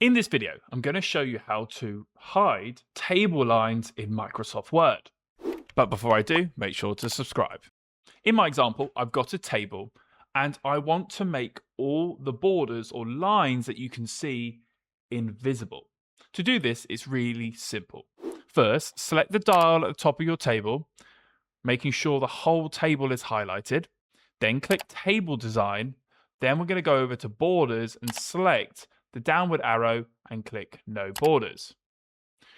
In this video, I'm going to show you how to hide table lines in Microsoft Word. But before I do, make sure to subscribe. In my example, I've got a table and I want to make all the borders or lines that you can see invisible. To do this, it's really simple. First, select the dial at the top of your table, making sure the whole table is highlighted. Then click Table Design. Then we're going to go over to Borders and select the downward arrow and click No Borders.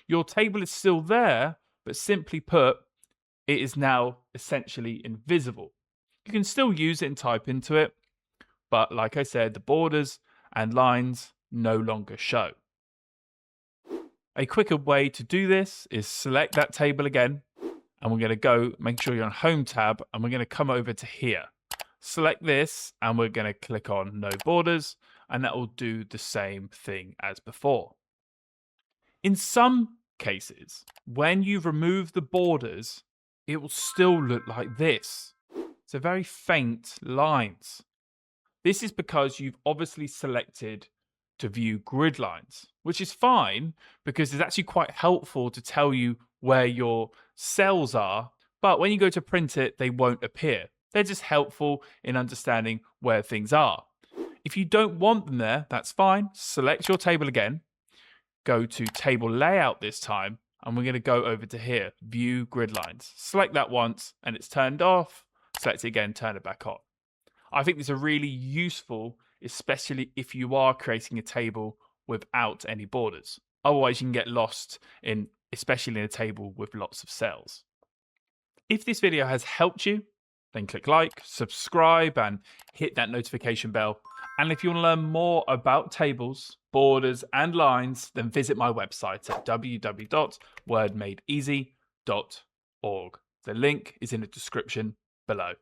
Your table is still there, but simply put, it is now essentially invisible. You can still use it and type into it, but like I said, the borders and lines no longer show. A quicker way to do this is select that table again, and we're going to go, make sure you're on Home tab, and we're going to come over to here. Select this, and we're going to click on No Borders, and that will do the same thing as before. In some cases, when you remove the borders, it will still look like this. So very faint lines. This is because you've obviously selected to view grid lines, which is fine because it's actually quite helpful to tell you where your cells are, but when you go to print it, they won't appear. They're just helpful in understanding where things are. If you don't want them there, that's fine. Select your table again, go to Table Layout this time, and we're going to go over to here, View Grid Lines. Select that once, and it's turned off. Select it again, turn it back on. I think these are really useful, especially if you are creating a table without any borders. Otherwise, you can get lost in, especially in a table with lots of cells. If this video has helped you, then click like, subscribe, and hit that notification bell. And if you want to learn more about tables, borders, and lines, then visit my website at www.wordmadeeasy.org. The link is in the description below.